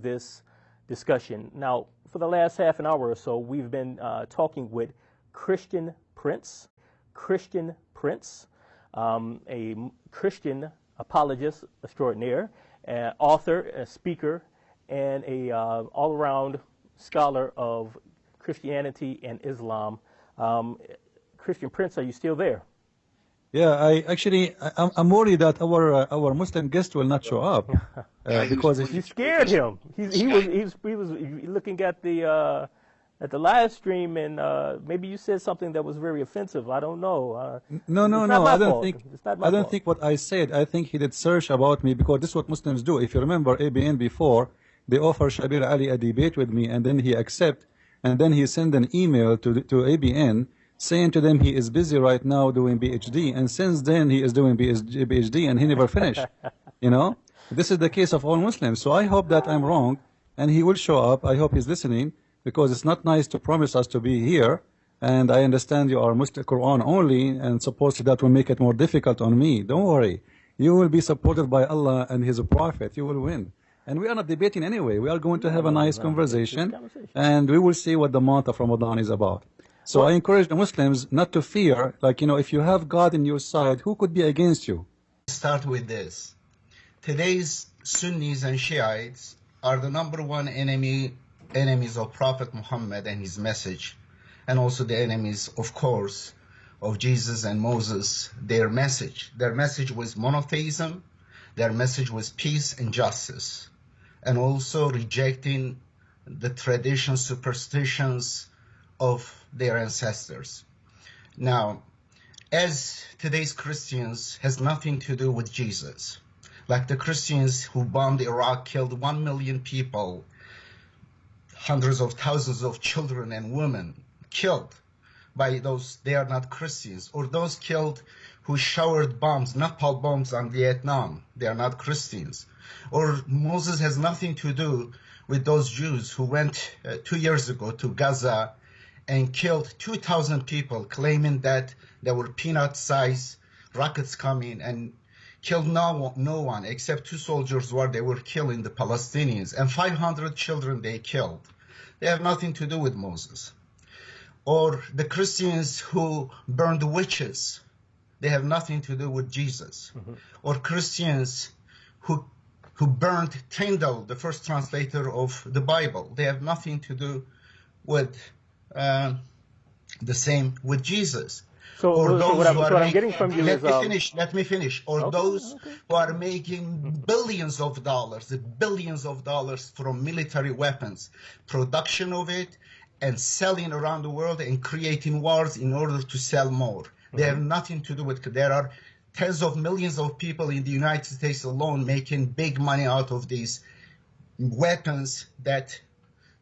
this discussion. Now, for the last half an hour or so, we've been talking with Christian Prince, a Christian apologist extraordinaire, author, a speaker, and a all-around scholar of Christianity and Islam. Christian Prince, are you still there? Yeah, I'm worried that our Muslim guest will not show up because you scared him. He was looking at the live stream, and maybe you said something that was very offensive. I don't know. No. I don't think what I said. I think he did search about me because this is what Muslims do. If you remember ABN before, they offered Shabir Ali a debate with me, and then he accepted, and then he sent an email to ABN saying to them he is busy right now doing PhD, and since then he is doing PhD and he never finished. You know, this is the case of all Muslims. So I hope that I'm wrong, and he will show up. I hope he's listening, because it's not nice to promise us to be here. And I understand you are Muslim Quran only, and supposedly that will make it more difficult on me. Don't worry, you will be supported by Allah and His Prophet. You will win. And we are not debating anyway. We are going to have a nice conversation, and we will see what the month of Ramadan is about. So I encourage the Muslims not to fear, like, you know, if you have God in your side, who could be against you? Start with this. Today's Sunnis and Shiites are the #1 enemies of Prophet Muhammad and his message, and also the enemies, of course, of Jesus and Moses. Their message was monotheism, their message was peace and justice, and also rejecting the traditions, superstitions of their ancestors. Now, as today's Christians has nothing to do with Jesus, like the Christians who bombed Iraq, killed 1 million people, hundreds of thousands of children and women killed by those, they are not Christians. Or those killed who showered bombs, napalm bombs on Vietnam, they are not Christians. Or Moses has nothing to do with those Jews who went 2 years ago to Gaza and killed 2,000 people, claiming that there were peanut-sized rockets coming, and killed no one except 2 soldiers while they were killing the Palestinians, and 500 children they killed. They have nothing to do with Moses. Or the Christians who burned witches, they have nothing to do with Jesus. Or Christians who burned Tyndale, the first translator of the Bible, they have nothing to do with the same with Jesus. So, or those what who are I'm getting from you is... Let me finish. Or those who are making billions of dollars from military weapons, production of it, and selling around the world and creating wars in order to sell more. They have nothing to do with... There are tens of millions of people in the United States alone making big money out of these weapons that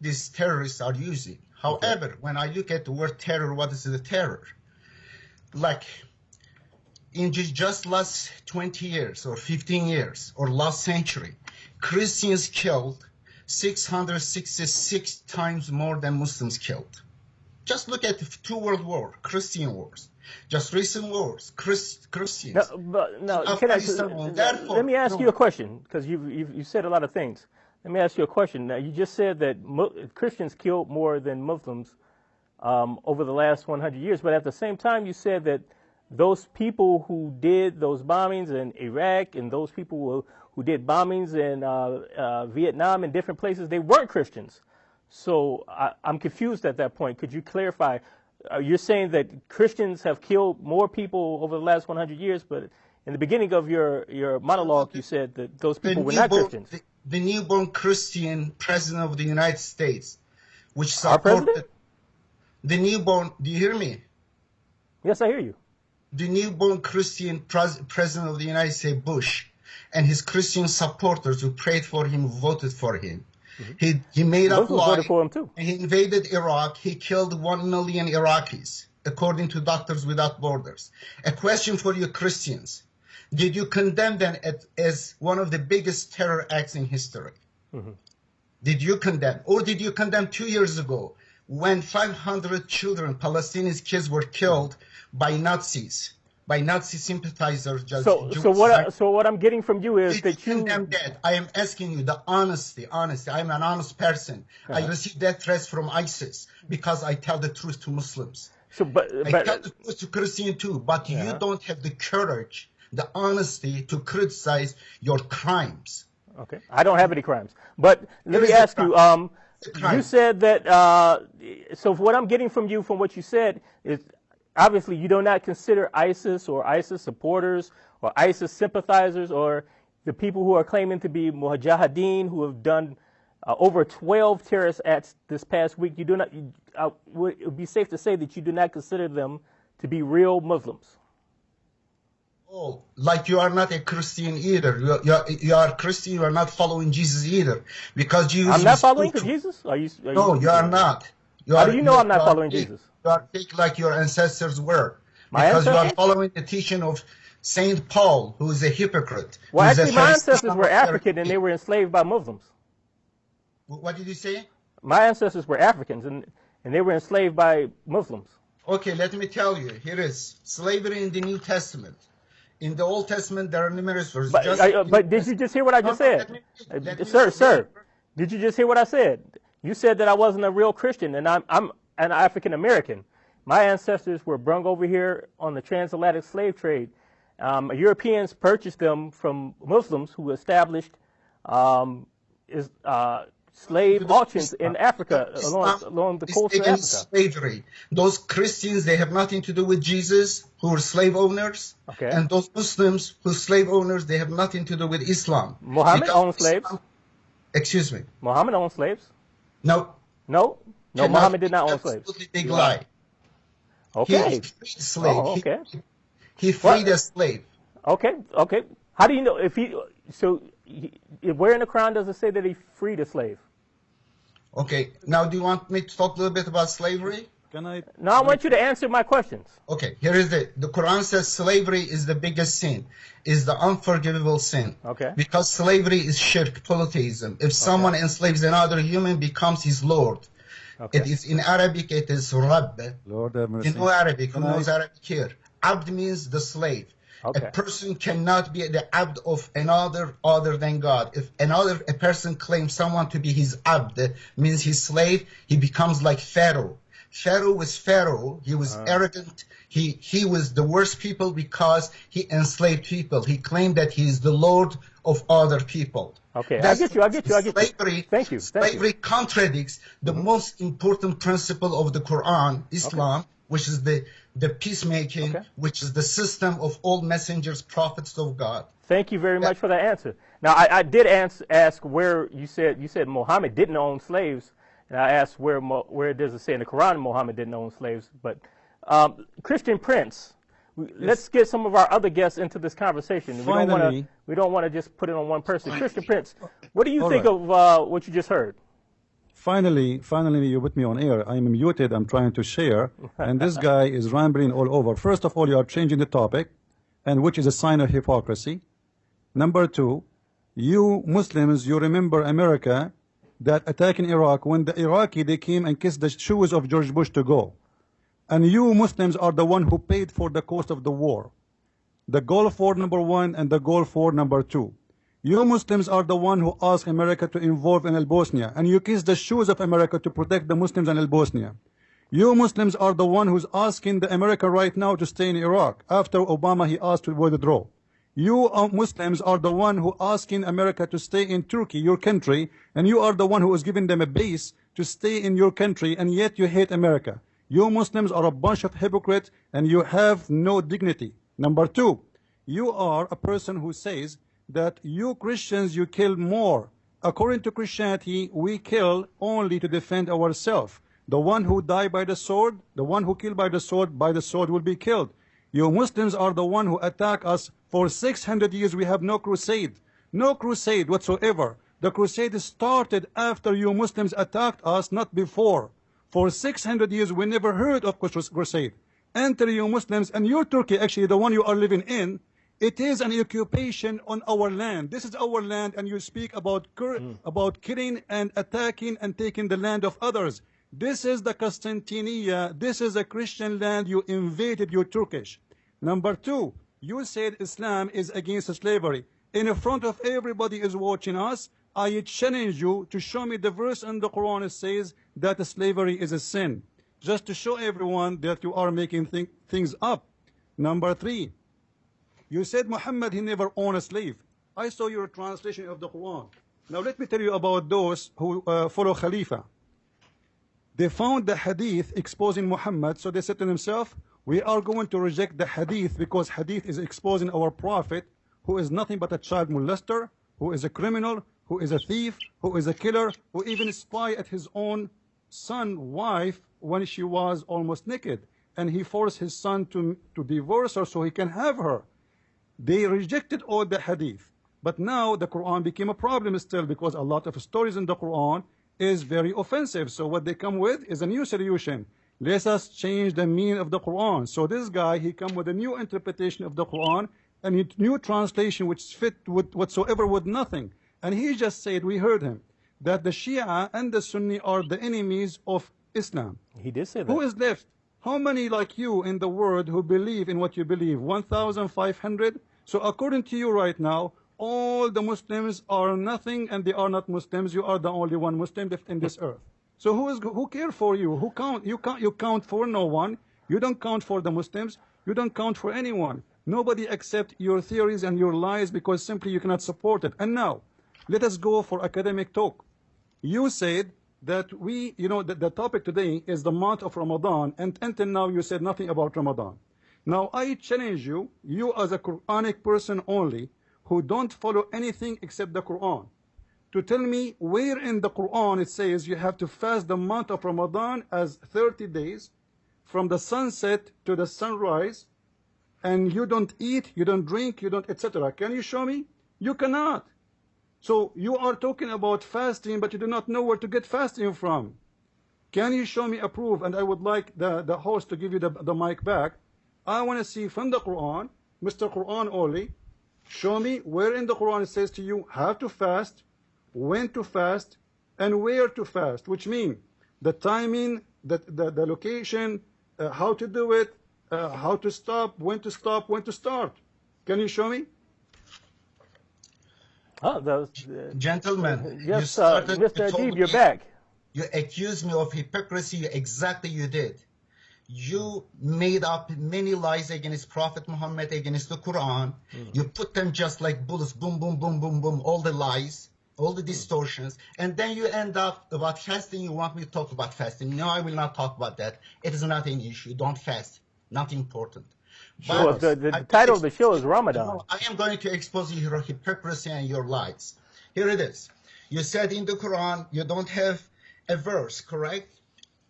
these terrorists are using. However, when I look at the word terror, what is the terror? Like, in just last 20 years or 15 years or last century, Christians killed 666 times more than Muslims killed. Just look at the 2 world wars, Christian wars. Just recent wars, Christians. Let me ask you a question, because you said a lot of things. Let me ask you a question. Now, you just said that Christians killed more than Muslims over the last 100 years, but at the same time, you said that those people who did those bombings in Iraq and those people who did bombings in Vietnam and different places, they weren't Christians. So I'm confused at that point. Could you clarify? You're saying that Christians have killed more people over the last 100 years, but in the beginning of your monologue, you said that those people were not Christians. The newborn Christian president of the United States, which supported the newborn. Do you hear me? Yes, I hear you. The newborn Christian president of the United States, Bush, and his Christian supporters who prayed for him, voted for him. He made up lies. For him too. He invaded Iraq. He killed 1 million Iraqis, according to Doctors Without Borders. A question for you Christians. Did you condemn them as one of the biggest terror acts in history? Did you condemn? Or did you condemn 2 years ago when 500 children, Palestinian kids, were killed by Nazis by Nazi sympathizers. So what I'm getting from you is that you condemn that. I am asking you the honesty. I'm an honest person. I receive death threats from ISIS because I tell the truth to Muslims. I tell the truth to Christians too, but you don't have the courage, the honesty to criticize your crimes. Okay, I don't have any crimes. But let me ask you, you said that, so what I'm getting from you, from what you said, is obviously you do not consider ISIS or ISIS supporters or ISIS sympathizers or the people who are claiming to be mujahideen who have done over 12 terrorist acts this past week. You do not, it would be safe to say that you do not consider them to be real Muslims. Oh, like you are not a Christian either. You are Christian. You are not following Jesus either, because Jesus. I'm not following Jesus. No, you are not. How do you know I'm not following Jesus? You are fake like your ancestors were, because you are following the teaching of Saint Paul, who is a hypocrite. Well, actually, my ancestors were African and they were enslaved by Muslims. What did you say? My ancestors were Africans and they were enslaved by Muslims. Okay, let me tell you. Here is slavery in the New Testament. In the Old Testament, there are numerous verses. But did you just hear what I just said? Sir, did you just hear what I said? You said that I wasn't a real Christian, and I'm an African American. My ancestors were brung over here on the transatlantic slave trade. Europeans purchased them from Muslims who established slave auctions in Africa, along the coast of Africa. Slavery. Those Christians, they have nothing to do with Jesus, who are slave owners. Okay. And those Muslims, who are slave owners, they have nothing to do with Islam. Muhammad owned slaves? Excuse me? Muhammad owned slaves? No. No, Muhammad did not own slaves. Absolutely big lie. Okay. He freed a slave. Oh, okay. He freed a slave. Okay. How do you know if where in the Quran does it say that he freed a slave? Okay. Now, do you want me to talk a little bit about slavery? No, I want you to answer my questions. Okay. Here is the Quran says slavery is the biggest sin, is the unforgivable sin. Okay. Because slavery is shirk, polytheism. If someone enslaves another human, becomes his lord. Okay. It is in Arabic. It is Rabb. Lord have mercy. You know Arabic. Who knows Arabic here? Abd means the slave. Okay. A person cannot be the abd of another other than God. If a person claims someone to be his abd, means his slave, he becomes like Pharaoh. Pharaoh was Pharaoh. He was arrogant. He was the worst people because he enslaved people. He claimed that he is the Lord of other people. Okay, I get you. Slavery, Thank you. Slavery contradicts the most important principle of the Quran, Islam, which is the peacemaking, which is the system of all messengers, prophets of God. Thank you very much for that answer. Now, I did ask where you said Muhammad didn't own slaves, and I asked where does it say in the Quran Muhammad didn't own slaves. But Christian Prince, let's get some of our other guests into this conversation. We don't want to just put it on one person. Christian Prince, what do you think of what you just heard? Finally, you put me on air. I'm muted. I'm trying to share, and this guy is rambling all over. First of all, you are changing the topic, and which is a sign of hypocrisy. Number two, you Muslims, you remember America that attacking Iraq when the Iraqi they came and kissed the shoes of George Bush to go, and you Muslims are the one who paid for the cost of the war, the Gulf War #1 and the Gulf War #2. You Muslims are the one who asked America to involve in Bosnia, and you kiss the shoes of America to protect the Muslims in Bosnia. You Muslims are the one who's asking the America right now to stay in Iraq. After Obama, he asked to withdraw. You Muslims are the one who asking America to stay in Turkey, your country, and you are the one who is giving them a base to stay in your country, and yet you hate America. You Muslims are a bunch of hypocrites, and you have no dignity. Number two, you are a person who says that you Christians, you kill more. According to Christianity, we kill only to defend ourselves. The one who died by the sword, the one who killed by the sword will be killed. You Muslims are the one who attack us. For 600 years we have no crusade whatsoever. The crusade started after you Muslims attacked us, not before. For 600 years we never heard of crusade. Enter you Muslims, and your Turkey, actually the one you are living in, it is an occupation on our land. This is our land, and you speak about killing and attacking and taking the land of others. This is the Constantinople. This is a Christian land. You invaded, you Turkish. Number two, you said Islam is against slavery. In front of everybody is watching us, I challenge you to show me the verse in the Quran that says that slavery is a sin. Just to show everyone that you are making things up. Number three, you said Muhammad, he never owned a slave. I saw your translation of the Quran. Now let me tell you about those who follow Khalifa. They found the hadith exposing Muhammad, so they said to themselves, we are going to reject the hadith because hadith is exposing our prophet, who is nothing but a child molester, who is a criminal, who is a thief, who is a killer, who even spied at his own son's wife when she was almost naked. And he forced his son to divorce her so he can have her. They rejected all the hadith. But now the Quran became a problem still because a lot of stories in the Quran is very offensive. So what they come with is a new solution. Let us change the meaning of the Quran. So this guy, he come with a new interpretation of the Quran and a new translation which fit with whatsoever with nothing. And he just said, we heard him, that the Shia and the Sunni are the enemies of Islam. He did say that. Who is left? How many like you in the world who believe in what you believe? 1,500? So according to you right now, all the Muslims are nothing and they are not Muslims. You are the only one Muslim left in this earth. So who care for you? Who count? You count for no one. You don't count for the Muslims. You don't count for anyone. Nobody accept your theories and your lies because simply you cannot support it. And now, let us go for academic talk. You said that the topic today is the month of Ramadan, and until now you said nothing about Ramadan. Now I challenge you, you as a Quranic person only, who don't follow anything except the Quran, to tell me where in the Quran it says you have to fast the month of Ramadan as 30 days from the sunset to the sunrise, and you don't eat, you don't drink, you don't etc. Can you show me? You cannot. So you are talking about fasting, but you do not know where to get fasting from. Can you show me a proof? And I would like the host to give you the mic back. I want to see from the Quran, Mr. Quran only, show me where in the Quran it says to you how to fast, when to fast, and where to fast, which means the timing, the location, how to do it, how to stop, when to start. Can you show me? Oh, those, Gentlemen, yes, Mr. Adib, you're back. You accused me of hypocrisy. Exactly you did. You made up many lies against Prophet Muhammad, against the Quran. You put them just like bullets, boom, boom, boom, boom, boom, all the lies, all the distortions. And then you end up about fasting. You want me to talk about fasting. No, I will not talk about that. It is not an issue. Don't fast. Not important. Well, the title of the show is Ramadan. No, I am going to expose your hypocrisy and your lies. Here it is. You said in the Quran you don't have a verse, correct,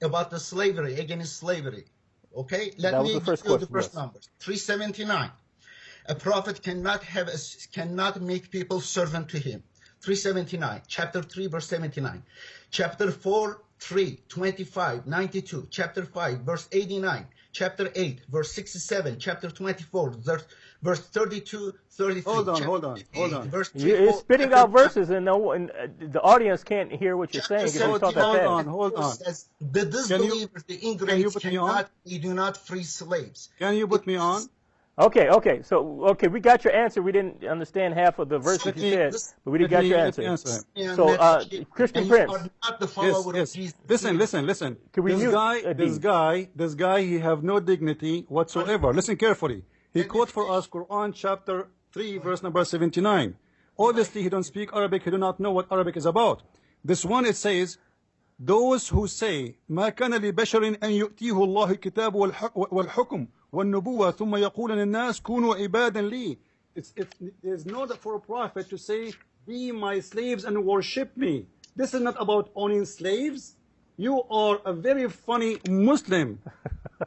about the slavery, against slavery. Okay? Let me give you the first numbers. 379. A prophet cannot make people servant to him. 379. Chapter 3, verse 79. Chapter 4, 3, 25, 92. Chapter 5, verse 89. Chapter 8, verse 67, chapter 24, verse 32, 33. Hold on. Verse you're spitting out verses and the audience can't hear what you're saying. Hold on. The disbelievers, the ingrates, they do not free slaves. Can you put me on? Okay, we got your answer. We didn't understand half of the verse that you said, but we did got your answer. So, Christian Prince. Yes. Listen. This guy, he have no dignity whatsoever. Listen carefully. He quote for us Quran chapter 3, verse number 79. Obviously, he don't speak Arabic. He do not know what Arabic is about. This one, it says, those who say, ما كان لبشر أن يؤتيه الله الكتاب والحكم والنبوة ثم يقول للناس كونوا عبادا لي. There's no for a prophet to say, be my slaves and worship me. This is not about owning slaves. You are a very funny Muslim.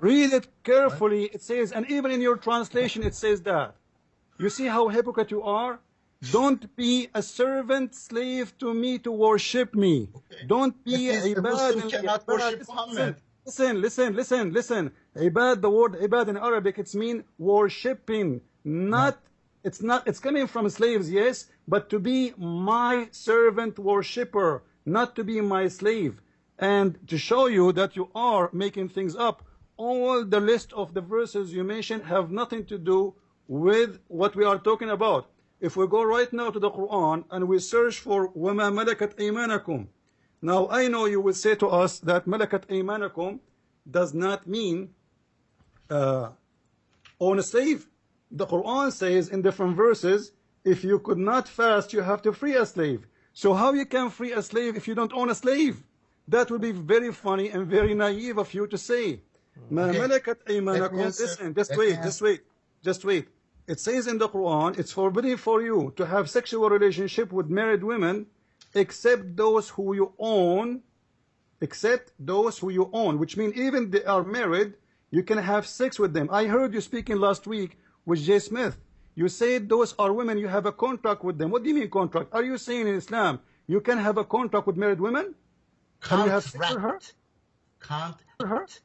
Read it carefully. It says, and even in your translation it says that. You see how hypocrite you are? Don't be a servant slave to me to worship me. Don't be a ibad. Cannot worship Muhammad. Listen. Ibad, the word ibad in Arabic, it's mean worshipping. It's coming from slaves, yes, but to be my servant worshipper, not to be my slave. And to show you that you are making things up, all the list of the verses you mentioned have nothing to do with what we are talking about. If we go right now to the Quran and we search for وَمَا مَلَكَتْ أَيْمَانَكُمْ, now I know you will say to us that مَلَكَتْ أَيْمَانَكُمْ does not mean own a slave. The Quran says in different verses, if you could not fast, you have to free a slave. So how you can free a slave if you don't own a slave? That would be very funny and very naive of you to say. مَا مَلَكَتْ أَيْمَانَكُمْ. Listen, just wait. It says in the Quran, it's forbidden for you to have sexual relationship with married women except those who you own, which means even they are married, you can have sex with them. I heard you speaking last week with Jay Smith. You said those are women, you have a contract with them. What do you mean contract? Are you saying in Islam you can have a contract with married women? Can you have sex with her? Contract.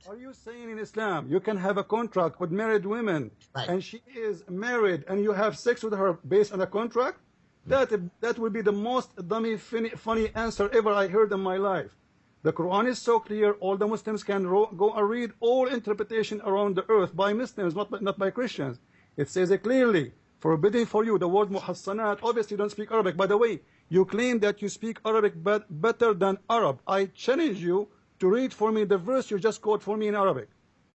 Are you saying in Islam you can have a contract with married women, right, and she is married and you have sex with her based on a contract? That would be the most dummy, funny answer ever I heard in my life. The Quran is so clear, all the Muslims can go and read all interpretation around the earth by Muslims, not by Christians. It says it clearly, forbidden for you, the word muhassanat, obviously you don't speak Arabic. By the way, you claim that you speak Arabic better than Arab. I challenge you to read for me the verse you just quote for me in Arabic.